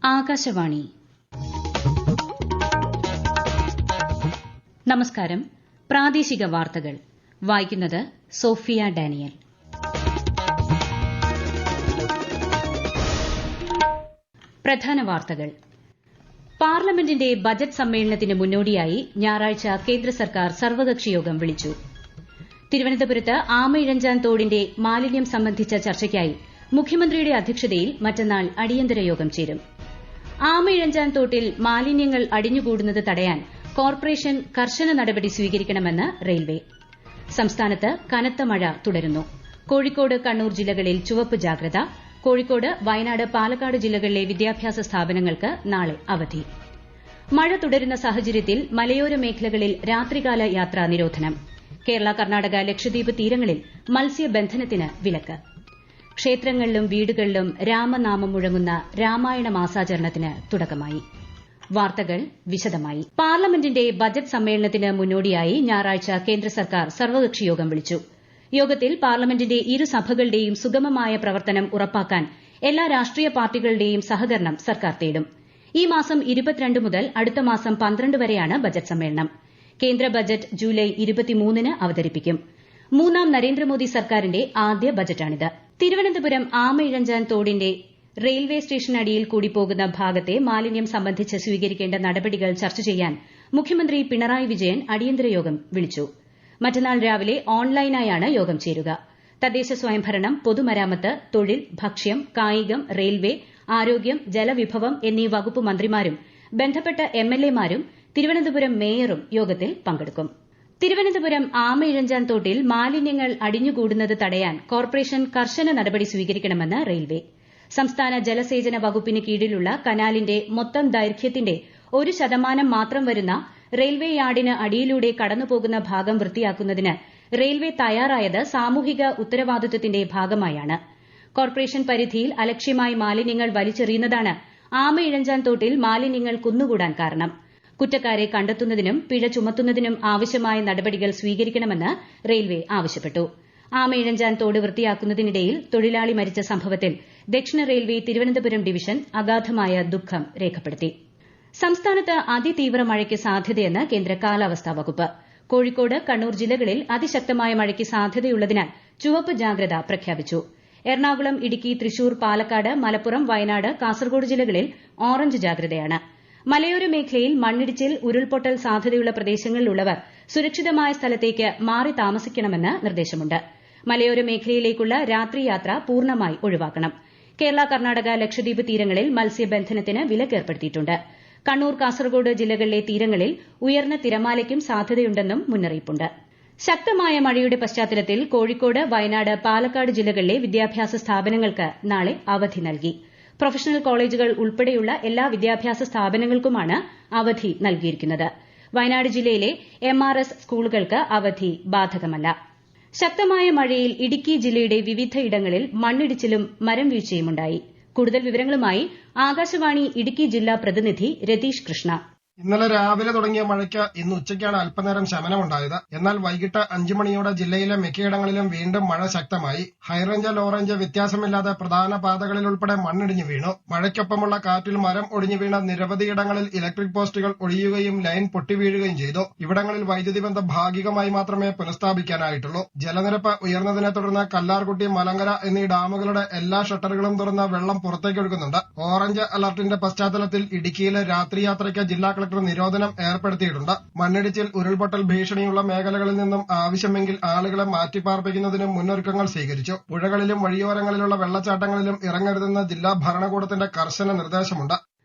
ആകാശവാണി. നമസ്കാരം. പ്രാദേശിക വാർത്തകൾ വായിക്കുന്നത് സോഫിയ ഡാനിയൽ. പ്രധാന വാർത്തകൾ. പാർലമെന്റിന്റെ ബജറ്റ് സമ്മേളനത്തിന് മുന്നോടിയായി ഞായറാഴ്ച കേന്ദ്ര സർക്കാർ സർവകക്ഷി യോഗം വിളിച്ചു. തിരുവനന്തപുരത്ത് ആമയിഴഞ്ചാൻ തോടിന്റെ മാലിന്യം സംബന്ധിച്ച ചർച്ചയ്ക്കായി മുഖ്യമന്ത്രിയുടെ അധ്യക്ഷതയിൽ മറ്റന്നാൾ അടിയന്തര യോഗം ചേരും. ആമയിഴഞ്ചാൻ തോട്ടിൽ മാലിന്യങ്ങൾ അടിഞ്ഞുകൂടുന്നത് തടയാൻ കോർപ്പറേഷൻ കർശന നടപടി സ്വീകരിക്കണമെന്ന് റെയിൽവേ. സംസ്ഥാനത്ത് കനത്ത മഴ തുടരുന്നു. കോഴിക്കോട്, കണ്ണൂർ ജില്ലകളിൽ ചുവപ്പ് ജാഗ്രത. കോഴിക്കോട്, വയനാട്, പാലക്കാട് ജില്ലകളിലെ വിദ്യാഭ്യാസ സ്ഥാപനങ്ങൾക്ക് നാളെ അവധി. മഴ തുടരുന്ന സാഹചര്യത്തിൽ മലയോര മേഖലകളിൽ രാത്രികാല യാത്രാ നിരോധനം. കേരള, കർണാടക, ലക്ഷദ്വീപ് തീരങ്ങളിൽ മത്സ്യബന്ധനത്തിന് വിലക്ക്. ക്ഷേത്രങ്ങളിലും വീടുകളിലും രാമനാമം മുഴങ്ങുന്ന രാമായണ മാസാചരണത്തിന് തുടക്കമായി. വാർത്തകൾ വിശദമായി. പാർലമെന്റിന്റെ ബജറ്റ് സമ്മേളനത്തിന് മുന്നോടിയായി ഞായറാഴ്ച കേന്ദ്ര സർക്കാർ സർവകക്ഷി യോഗം വിളിച്ചു. യോഗത്തിൽ പാർലമെന്റിന്റെ ഇരുസഭകളുടെയും സുഗമമായ പ്രവർത്തനം ഉറപ്പാക്കാൻ എല്ലാ രാഷ്ട്രീയ പാർട്ടികളുടെയും സഹകരണം സർക്കാർ തേടും. ഈ മാസം 22 മുതൽ അടുത്ത മാസം 12 വരെയാണ് ബജറ്റ് സമ്മേളനം. കേന്ദ്ര ബജറ്റ് ജൂലൈ 23-ന് അവതരിപ്പിക്കും. മൂന്നാം നരേന്ദ്രമോദി സർക്കാരിന്റെ ആദ്യ ബജറ്റാണിത്. തിരുവനന്തപുരം ആമയിഴഞ്ചാൻ തോടിന്റെ റെയിൽവേ സ്റ്റേഷനടിയിൽ കൂടി പോകുന്ന ഭാഗത്തെ മാലിന്യം സംബന്ധിച്ച് സ്വീകരിക്കേണ്ട നടപടികൾ ചർച്ച ചെയ്യാൻ മുഖ്യമന്ത്രി പിണറായി വിജയൻ അടിയന്തര യോഗം വിളിച്ചു. മറ്റന്നാൾ രാവിലെ ഓൺലൈനായാണ് യോഗം ചേരുക. തദ്ദേശ സ്വയംഭരണം, പൊതുമരാമത്ത്, തൊഴിൽ, ഭക്ഷ്യം, കായികം, റെയിൽവേ, ആരോഗ്യം, ജലവിഭവം എന്നീ വകുപ്പ് മന്ത്രിമാരും ബന്ധപ്പെട്ട എംഎൽഎമാരും തിരുവനന്തപുരം മേയറും യോഗത്തിൽ പങ്കെടുക്കും. തിരുവനന്തപുരം ആമയിഴഞ്ചാൻ തോട്ടിൽ മാലിന്യങ്ങൾ അടിഞ്ഞുകൂടുന്നത് തടയാൻ കോർപ്പറേഷൻ കർശന നടപടി സ്വീകരിക്കണമെന്ന് റെയിൽവേ. സംസ്ഥാന ജലസേചന വകുപ്പിന് കീഴിലുള്ള കനാലിന്റെ മൊത്തം ദൈർഘ്യത്തിന്റെ 1% മാത്രം വരുന്ന റെയിൽവേ യാർഡിന് അടിയിലൂടെ കടന്നുപോകുന്ന ഭാഗം വൃത്തിയാക്കുന്നതിന് റെയിൽവേ തയ്യാറായത് സാമൂഹിക ഉത്തരവാദിത്വത്തിന്റെ ഭാഗമായാണ്. കോർപ്പറേഷൻ പരിധിയിൽ അലക്ഷ്യമായി മാലിന്യങ്ങൾ വലിച്ചെറിയുന്നതാണ് ആമയിഴഞ്ചാൻ തോട്ടിൽ മാലിന്യങ്ങൾ കുന്നുകൂടാൻ കാരണം. കുറ്റക്കാരെ കണ്ടെത്തുന്നതിനും പിഴ ചുമത്തുന്നതിനും ആവശ്യമായ നടപടികൾ സ്വീകരിക്കണമെന്ന് റെയിൽവേ ആവശ്യപ്പെട്ടു. ആമയിഴഞ്ചാൻ തോട് വൃത്തിയാക്കുന്നതിനിടയിൽ തൊഴിലാളി മരിച്ച സംഭവത്തിൽ ദക്ഷിണ റെയിൽവേ തിരുവനന്തപുരം ഡിവിഷൻ അഗാധമായ ദുഃഖം രേഖപ്പെടുത്തി. സംസ്ഥാനത്ത് അതിതീവ്ര മഴയ്ക്ക് സാധ്യതയെന്ന് കേന്ദ്ര കാലാവസ്ഥാ വകുപ്പ്. കോഴിക്കോട്, കണ്ണൂർ ജില്ലകളിൽ അതിശക്തമായ മഴയ്ക്ക് സാധ്യതയുള്ളതിനാൽ ചുവപ്പ് ജാഗ്രത പ്രഖ്യാപിച്ചു. എറണാകുളം, ഇടുക്കി, തൃശൂർ, പാലക്കാട്, മലപ്പുറം, വയനാട്, കാസർഗോഡ് ജില്ലകളിൽ ഓറഞ്ച് ജാഗ്രതയാണ്. മലയോര മേഖലയിൽ മണ്ണിടിച്ചിൽ, ഉരുൾപൊട്ടൽ സാധ്യതയുള്ള പ്രദേശങ്ങളിലുള്ളവർ സുരക്ഷിതമായ സ്ഥലത്തേക്ക് മാറി താമസിക്കണമെന്ന് നിർദ്ദേശമുണ്ട്. മലയോര മേഖലയിലേക്കുള്ള രാത്രിയാത്ര പൂർണ്ണമായി ഒഴിവാക്കണം. കേരള, കർണാടക, ലക്ഷദ്വീപ് തീരങ്ങളിൽ മത്സ്യബന്ധനത്തിന് വിലക്കേർപ്പെടുത്തിയിട്ടുണ്ട്. കണ്ണൂർ, കാസർഗോഡ് ജില്ലകളിലെ തീരങ്ങളിൽ ഉയർന്ന തിരമാലയ്ക്കും സാധ്യതയുണ്ടെന്നും മുന്നറിയിപ്പുണ്ട്. ശക്തമായ മഴയുടെ പശ്ചാത്തലത്തിൽ കോഴിക്കോട്, വയനാട്, പാലക്കാട് ജില്ലകളിലെ വിദ്യാഭ്യാസ സ്ഥാപനങ്ങൾക്ക് നാളെ അവധി നൽകി. പ്രൊഫഷണൽ കോളേജുകൾ ഉൾപ്പെടെയുള്ള എല്ലാ വിദ്യാഭ്യാസ സ്ഥാപനങ്ങൾക്കുമാണ് അവധി നൽകിയിരിക്കുന്നത്. വയനാട് ജില്ലയിലെ MRS സ്കൂളുകൾക്ക് അവധി ബാധകമല്ല. ശക്തമായ മഴയിൽ ഇടുക്കി ജില്ലയുടെ വിവിധയിടങ്ങളിൽ മണ്ണിടിച്ചിലും മരം വീഴ്ചയുമുണ്ടായി. കൂടുതൽ വിവരങ്ങളുമായി ആകാശവാണി ഇടുക്കി ജില്ലാ പ്രതിനിധി രതീഷ് കൃഷ്ണ. ഇന്നലെ രാവിലെ തുടങ്ങിയ മഴയ്ക്ക് ഇന്ന് ഉച്ചയ്ക്കാണ് അല്പനേരം ശമനമുണ്ടായത്. എന്നാൽ വൈകിട്ട് 5 മണിയോടെ ജില്ലയിലെ മിക്കയിടങ്ങളിലും വീണ്ടും മഴ ശക്തമായി. ഹൈറേഞ്ച്, ലോറേഞ്ച് വ്യത്യാസമില്ലാതെ പ്രധാന പാതകളിൽ ഉൾപ്പെടെ മണ്ണിടിഞ്ഞു വീണു. മഴയ്ക്കൊപ്പമുള്ള കാറ്റിൽ മരം ഒടിഞ്ഞു വീണ നിരവധിയിടങ്ങളിൽ ഇലക്ട്രിക് പോസ്റ്റുകൾ ഒടിയുകയും ലൈൻ പൊട്ടിവീഴുകയും ചെയ്തു. ഇവിടങ്ങളിൽ വൈദ്യുതി ബന്ധം ഭാഗികമായി മാത്രമേ പുനഃസ്ഥാപിക്കാനായിട്ടുള്ളൂ. ജലനിരപ്പ് ഉയർന്നതിനെ തുടർന്ന് കല്ലാർകുട്ടി, മലങ്കര എന്നീ ഡാമുകളുടെ എല്ലാ ഷട്ടറുകളും തുറന്ന് വെള്ളം പുറത്തേക്കൊഴുകുന്നുണ്ട്. ഓറഞ്ച് അലർട്ടിന്റെ പശ്ചാത്തലത്തിൽ ഇടുക്കിയിലെ രാത്രിയാത്രയ്ക്ക് ജില്ലാ കളക്ടർ നിരോധനം ഏർപ്പെടുത്തിയിട്ടുണ്ട്. മണ്ണിടിച്ചിൽ, ഉരുൾപൊട്ടൽ ഭീഷണിയുള്ള മേഖലകളിൽ നിന്നും ആവശ്യമെങ്കിൽ ആളുകളെ മാറ്റിപ്പാർപ്പിക്കുന്നതിനും മുന്നൊരുക്കങ്ങൾ സ്വീകരിച്ചു. പുഴകളിലും വഴിയോരങ്ങളിലുള്ള വെള്ളച്ചാട്ടങ്ങളിലും ഇറങ്ങരുതെന്ന് ജില്ലാ ഭരണകൂടത്തിന്റെ കർശന നിർദ്ദേശമുണ്ട്.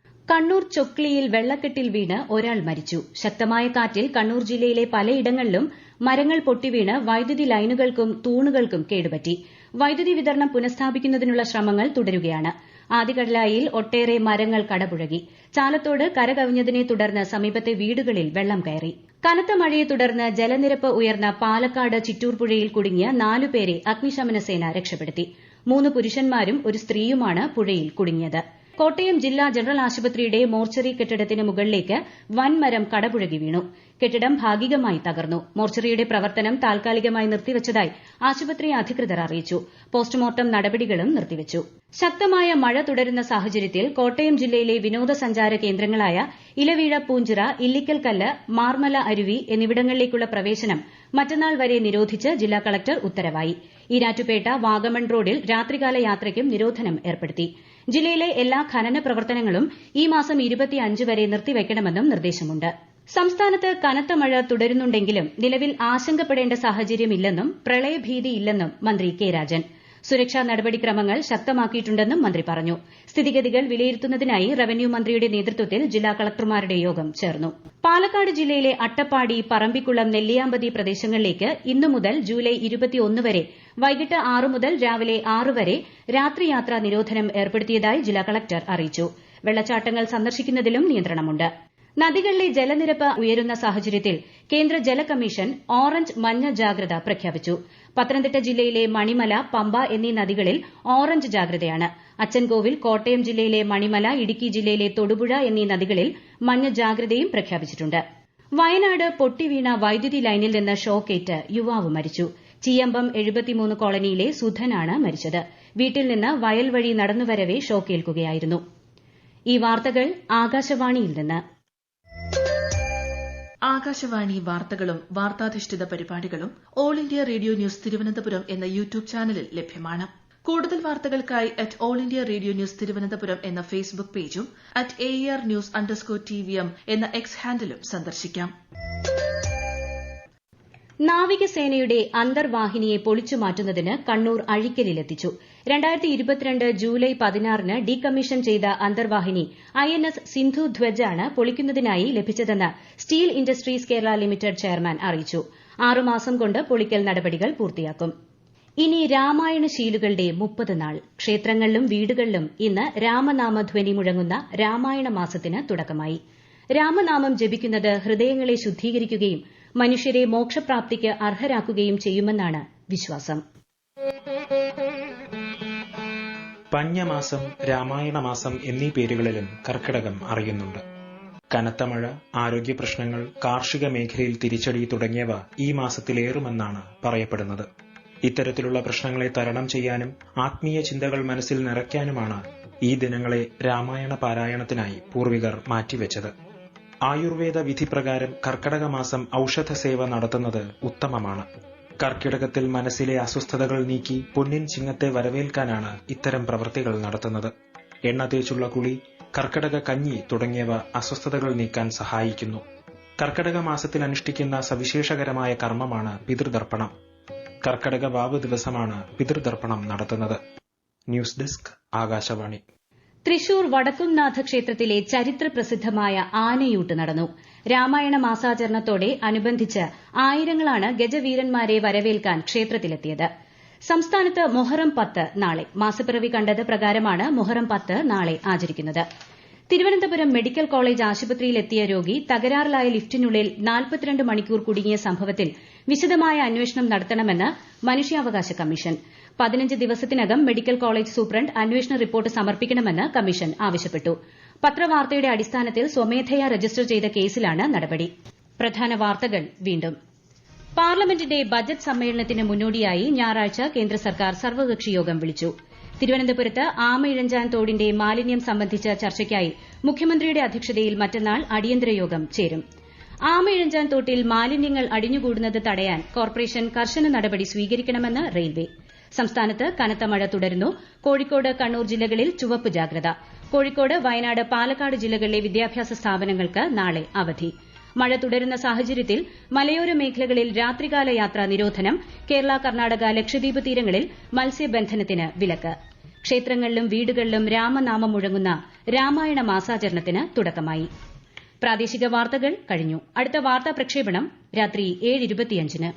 കണ്ണൂർ ചൊക്ലിയിൽ വെള്ളക്കെട്ടിൽ വീണ് ഒരാൾ മരിച്ചു. ശക്തമായ കാറ്റിൽ കണ്ണൂർ ജില്ലയിലെ പലയിടങ്ങളിലും മരങ്ങൾ പൊട്ടിവീണ് വൈദ്യുതി ലൈനുകൾക്കും തൂണുകൾക്കും കേടുപറ്റി. വൈദ്യുതി വിതരണം പുനഃസ്ഥാപിക്കുന്നതിനുള്ള ശ്രമങ്ങൾ തുടരുകയാണ്. ആദികടലായിൽ ഒട്ടേറെ മരങ്ങൾ കടപുഴകി. ചാലത്തോട് കരകവിഞ്ഞതിനെ തുടർന്ന് സമീപത്തെ വീടുകളിൽ വെള്ളം കയറി. കനത്ത മഴയെ തുടർന്ന് ജലനിരപ്പ് ഉയർന്ന പാലക്കാട് ചിറ്റൂർ പുഴയിൽ കുടുങ്ങിയ 4 പേരെ അഗ്നിശമന സേന രക്ഷപ്പെടുത്തി. 3 പുരുഷന്മാരും ഒരു സ്ത്രീയുമാണ് പുഴയിൽ കുടുങ്ങിയത്. കോട്ടയം ജില്ലാ ജനറൽ ആശുപത്രിയുടെ മോർച്ചറി കെട്ടിടത്തിന് മുകളിലേക്ക് വൻമരം കടപുഴകി വീണു. കെട്ടിടം ഭാഗികമായി തകർന്നു. മോർച്ചറിയുടെ പ്രവർത്തനം താൽക്കാലികമായി നിർത്തിവച്ചതായി ആശുപത്രി അധികൃതർ അറിയിച്ചു. പോസ്റ്റ്മോർട്ടം നടപടികളും നിർത്തിവച്ചു. ശക്തമായ മഴ തുടരുന്ന സാഹചര്യത്തിൽ കോട്ടയം ജില്ലയിലെ വിനോദസഞ്ചാര കേന്ദ്രങ്ങളായ ഇലവീഴ പൂഞ്ചിറ, ഇല്ലിക്കൽകല്ല്, മാർമല അരുവി എന്നിവിടങ്ങളിലേക്കുള്ള പ്രവേശനം മറ്റന്നാൾ വരെ നിരോധിച്ച് ജില്ലാ കളക്ടർ ഉത്തരവായി. ഈരാറ്റുപേട്ട വാഗമൺ റോഡിൽ രാത്രികാല യാത്രയ്ക്കും നിരോധനം ഏർപ്പെടുത്തി. ജില്ലയിലെ എല്ലാ ഖനന പ്രവർത്തനങ്ങളും ഈ മാസം 25 വരെ നിർത്തിവയ്ക്കണമെന്നും നിർദ്ദേശമുണ്ട്. സംസ്ഥാനത്ത് കനത്ത മഴ തുടരുന്നുണ്ടെങ്കിലും നിലവിൽ ആശങ്കപ്പെടേണ്ട സാഹചര്യമില്ലെന്നും പ്രളയഭീതിയില്ലെന്നും മന്ത്രി കെ രാജൻ. സുരക്ഷാ നടപടിക്രമങ്ങൾ ശക്തമാക്കിയിട്ടുണ്ടെന്നും മന്ത്രി പറഞ്ഞു. സ്ഥിതിഗതികൾ വിലയിരുത്തുന്നതിനായി റവന്യൂ മന്ത്രിയുടെ നേതൃത്വത്തിൽ ജില്ലാ കളക്ടർമാരുടെ യോഗം ചേർന്നു. പാലക്കാട് ജില്ലയിലെ അട്ടപ്പാടി, പറമ്പിക്കുളം, നെല്ലിയാമ്പതി പ്രദേശങ്ങളിലേക്ക് ഇന്നു മുതൽ ജൂലൈ 21 വരെ വൈകിട്ട് 6 മുതൽ രാവിലെ 6 വരെ രാത്രിയാത്രാ നിരോധനം ഏർപ്പെടുത്തിയതായി ജില്ലാ കളക്ടർ അറിയിച്ചു. വെള്ളച്ചാട്ടങ്ങൾ സന്ദർശിക്കുന്നതിലും നിയന്ത്രണമുണ്ട്. നദികളിലെ ജലനിരപ്പ് ഉയരുന്ന സാഹചര്യത്തിൽ കേന്ദ്ര ജല കമ്മീഷൻ ഓറഞ്ച്, മഞ്ഞ ജാഗ്രത പ്രഖ്യാപിച്ചു. പത്തനംതിട്ട ജില്ലയിലെ മണിമല, പമ്പ എന്നീ നദികളിൽ ഓറഞ്ച് ജാഗ്രതയാണ്. അച്ചൻകോവിൽ, കോട്ടയം ജില്ലയിലെ മണിമല, ഇടുക്കി ജില്ലയിലെ തൊടുപുഴ എന്നീ നദികളിൽ മഞ്ഞ ജാഗ്രതയും പ്രഖ്യാപിച്ചിട്ടുണ്ട്. വയനാട് പൊട്ടിവീണ വൈദ്യുതി ലൈനിൽ നിന്ന് ഷോക്കേറ്റ് യുവാവ് മരിച്ചു. ചീയമ്പം 73 കോളനിയിലെ സുധനാണ് മരിച്ചത്. വീട്ടിൽ നിന്ന് വയൽ വഴി നടന്നുവരവെ ഷോക്കേൽക്കുകയായിരുന്നു. ഈ വാർത്തകൾ ആകാശവാണിയിൽ നിന്ന്. ആകാശവാണി വാർത്തകളും വാർത്താധിഷ്ഠിത പരിപാടികളും all India radio news Thiruvananthapuram എന്ന യൂട്യൂബ് ചാനലിൽ ലഭ്യമാണ്. കൂടുതൽ വാർത്തകൾക്കായി all India radio news Thiruvananthapuram എന്ന ഫേസ്ബുക്ക് പേജും @ARnews_TVM എന്ന എക്സ് ഹാൻഡിലും സന്ദർശിക്കാം. നാവികസേനയുടെ അന്തർവാഹിനിയെ പൊളിച്ചുമാറ്റുന്നതിന് കണ്ണൂർ അഴീക്കലിലെത്തിച്ചു. 2022 ജൂലൈ 16-ന് ഡീകമ്മീഷൻ ചെയ്ത അന്തർവാഹിനി INS സിന്ധു ധ്വജാണ് പൊളിക്കുന്നതിനായി ലഭിച്ചതെന്ന് steel industries Kerala limited chairman അറിയിച്ചു. 6 മാസം കൊണ്ട് പൊളിക്കൽ നടപടികൾ പൂർത്തിയാക്കും. ഇനി രാമായണ ശീലുകളുടെ 30 നാൾ. ക്ഷേത്രങ്ങളിലും വീടുകളിലും ഇന്ന് രാമനാമധ്വനി മുഴങ്ങുന്ന രാമായണ മാസത്തിന് തുടക്കമായി. രാമനാമം ജപിക്കുന്നത് ഹൃദയങ്ങളെ ശുദ്ധീകരിക്കുകയും മനുഷ്യരെ മോക്ഷപ്രാപ്തിക്ക് അർഹരാക്കുകയും ചെയ്യുമെന്നാണ് വിശ്വാസം. പഞ്ഞമാസം, രാമായണമാസം എന്നീ പേരുകളിലും കർക്കിടകം അറിയുന്നുണ്ട്. കനത്ത മഴ, ആരോഗ്യ പ്രശ്നങ്ങൾ, കാർഷിക മേഖലയിൽ തിരിച്ചടി തുടങ്ങിയവ ഈ മാസത്തിലേറുമെന്നാണ് പറയപ്പെടുന്നത്. ഇത്തരത്തിലുള്ള പ്രശ്നങ്ങളെ തരണം ചെയ്യാനും ആത്മീയ ചിന്തകൾ മനസ്സിൽ നിറയ്ക്കാനുമാണ് ഈ ദിനങ്ങളെ രാമായണ പാരായണത്തിനായി പൂർവികർ മാറ്റിവെച്ചത്. ആയുർവേദ വിധിപ്രകാരം കർക്കിടക മാസം ഔഷധ സേവ നടത്തുന്നത് ഉത്തമമാണ്. കർക്കിടകത്തിൽ മനസ്സിലെ അസ്വസ്ഥതകൾ നീക്കി പൊന്നിൻ ചിങ്ങത്തെ വരവേൽക്കാനാണ് ഇത്തരം പ്രവൃത്തികൾ നടത്തുന്നത്. എണ്ണ തേച്ചുള്ള കുളി, കർക്കിടക കഞ്ഞി തുടങ്ങിയവ അസ്വസ്ഥതകൾ നീക്കാൻ സഹായിക്കുന്നു. കർക്കിടക മാസത്തിൽ അനുഷ്ഠിക്കുന്ന സവിശേഷകരമായ കർമ്മമാണ് പിതൃതർപ്പണം. കർക്കിടക വാവ് ദിവസമാണ് പിതൃതർപ്പണം നടത്തുന്നത്. News desk, Akashvani. തൃശൂർ വടക്കുംനാഥ ക്ഷേത്രത്തിലെ ചരിത്ര പ്രസിദ്ധമായ ആനയൂട്ട് നടന്നു. രാമായണ മാസാചരണത്തോടെ അനുബന്ധിച്ച് ആയിരങ്ങളാണ് ഗജവീരന്മാരെ വരവേൽക്കാൻ ക്ഷേത്രത്തിലെത്തിയത്. സംസ്ഥാനത്ത് മുഹറം 10 നാളെ. മാസപ്പിറവി കണ്ടത് പ്രകാരമാണ് മുഹറം 10 നാളെ ആചരിക്കുന്നത്. തിരുവനന്തപുരം മെഡിക്കൽ കോളേജ് ആശുപത്രിയിലെത്തിയ രോഗി തകരാറിലായ ലിഫ്റ്റിനുള്ളിൽ 42 മണിക്കൂർ കുടുങ്ങിയ സംഭവത്തിൽ വിശദമായ അന്വേഷണം നടത്തണമെന്ന് മനുഷ്യാവകാശ കമ്മീഷൻ. 15 ദിവസത്തിനകം മെഡിക്കൽ കോളേജ് സൂപ്രണ്ട് അന്വേഷണ റിപ്പോർട്ട് സമർപ്പിക്കണമെന്ന് കമ്മീഷൻ ആവശ്യപ്പെട്ടു. പത്രവാർത്തയുടെ അടിസ്ഥാനത്തിൽ സ്വമേധയാ രജിസ്റ്റർ ചെയ്ത കേസിലാണ് നടപടി. പ്രധാന വാർത്തകൾ വീണ്ടും. പാർലമെന്റിന്റെ ബജറ്റ് സമ്മേളനത്തിന് മുന്നോടിയായി ഞായറാഴ്ച കേന്ദ്ര സർക്കാർ സർവകക്ഷി യോഗം വിളിച്ചു. തിരുവനന്തപുരത്ത് ആമയിഴഞ്ചാൻ തോടിന്റെ മാലിന്യം സംബന്ധിച്ച ചർച്ചയ്ക്കായി മുഖ്യമന്ത്രിയുടെ അധ്യക്ഷതയിൽ മറ്റന്നാൾ അടിയന്തര യോഗം ചേരും. ആമയിഴഞ്ചാൻ തോട്ടിൽ മാലിന്യങ്ങൾ അടിഞ്ഞുകൂടുന്നത് തടയാൻ കോർപ്പറേഷൻ കർശന നടപടി സ്വീകരിക്കണമെന്ന് റെയിൽവേ. സംസ്ഥാനത്ത് കനത്ത മഴ തുടരുന്നു. കോഴിക്കോട്, കണ്ണൂർ ജില്ലകളിൽ ചുവപ്പ് ജാഗ്രത. കോഴിക്കോട്, വയനാട്, പാലക്കാട് ജില്ലകളിലെ വിദ്യാഭ്യാസ സ്ഥാപനങ്ങൾക്ക് നാളെ അവധി. മഴ തുടരുന്ന സാഹചര്യത്തിൽ മലയോര മേഖലകളിൽ രാത്രികാല യാത്രാ നിരോധനം. കേരള, കർണാടക, ലക്ഷദ്വീപ് തീരങ്ങളിൽ മത്സ്യബന്ധനത്തിന് വിലക്ക്. ക്ഷേത്രങ്ങളിലും വീടുകളിലും രാമനാമം മുഴങ്ങുന്ന രാമായണ മാസാചരണത്തിന് തുടക്കമായി. പ്രാദേശിക വാർത്തകൾ കഴിഞ്ഞു. അടുത്ത വാർത്താ പ്രക്ഷേപണം രാത്രി 7:25-ന്.